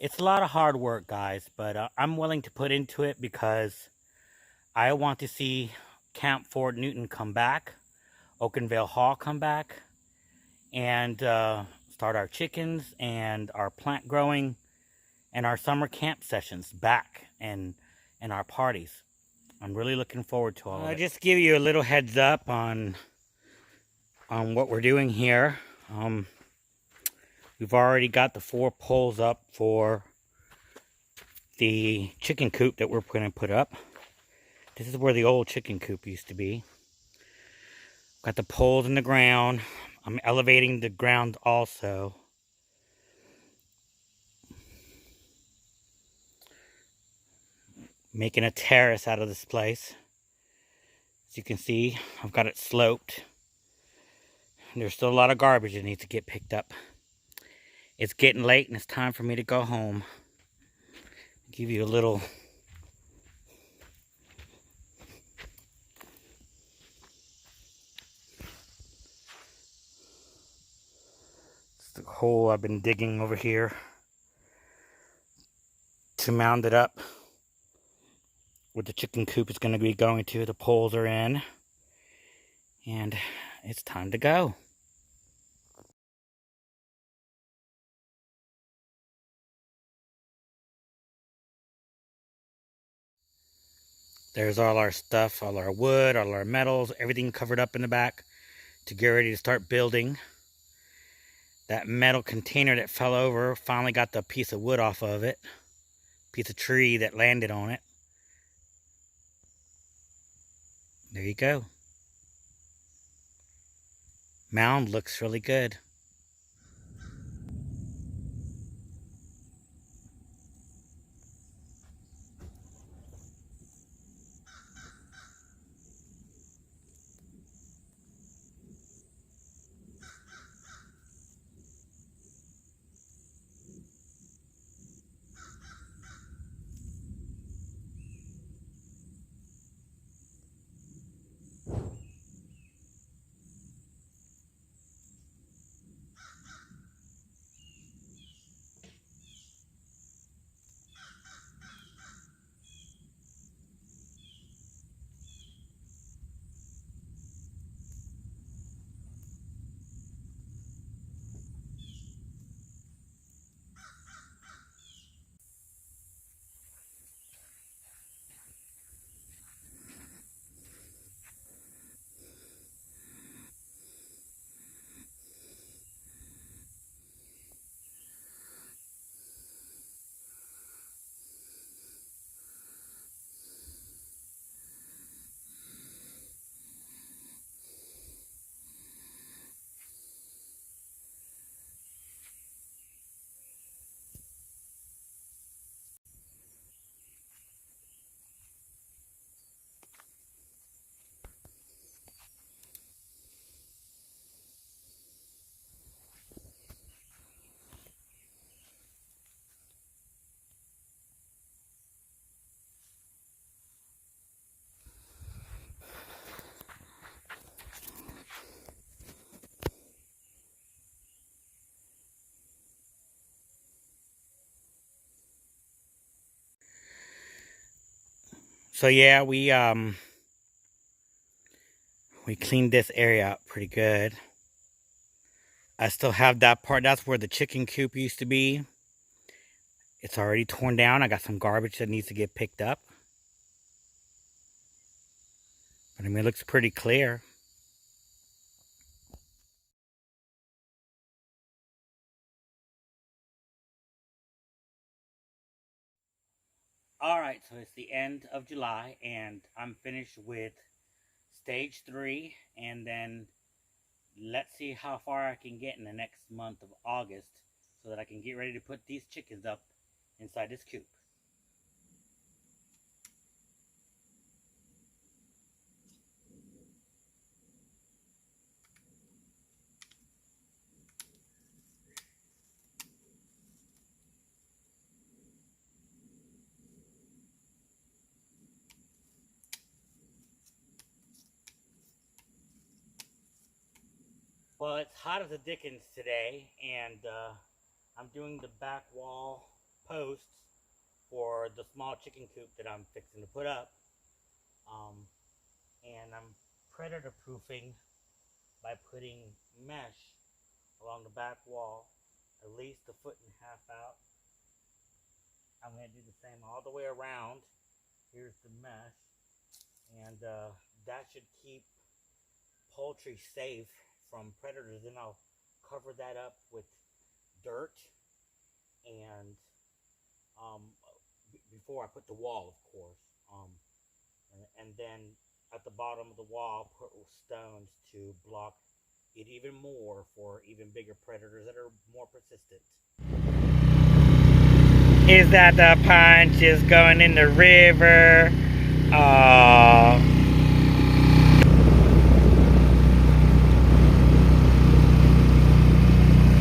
It's a lot of hard work, guys, but I'm willing to put into it because I want to see Camp Fort Newton come back, Oakenville Hall come back, and start our chickens and our plant growing and our summer camp sessions back and our parties. I'm really looking forward to all of it. Just give you a little heads up on what we're doing here. We've already got the 4 poles up for the chicken coop that we're going to put up. This is where the old chicken coop used to be. Got the poles in the ground. I'm elevating the ground also. Making a terrace out of this place. As you can see, I've got it sloped. There's still a lot of garbage that needs to get picked up. It's getting late and it's time for me to go home. Give you a little the hole I've been digging over here to mound it up where the chicken coop is going to be going to. The poles are in and it's time to go. There's all our stuff, all our wood, all our metals, everything covered up in the back to get ready to start building. That metal container that fell over finally got the piece of wood off of it. Piece of tree that landed on it. There you go. Mound looks really good. So yeah, we cleaned this area up pretty good. I still have that part. That's where the chicken coop used to be. It's already torn down. I got some garbage that needs to get picked up. But I mean, it looks pretty clear. Alright, so it's the end of July and I'm finished with stage 3, and then let's see how far I can get in the next month of August so that I can get ready to put these chickens up inside this coop. Well, it's hot as the dickens today, and I'm doing the back wall posts for the small chicken coop that I'm fixing to put up. And I'm predator proofing by putting mesh along the back wall, at least a foot and a half out. I'm going to do the same all the way around. Here's the mesh, and that should keep poultry safe from predators. Then I'll cover that up with dirt and before I put the wall, of course, and then at the bottom of the wall put stones to block it even more for even bigger predators that are more persistent. Is that the punch is going in the river? Oh.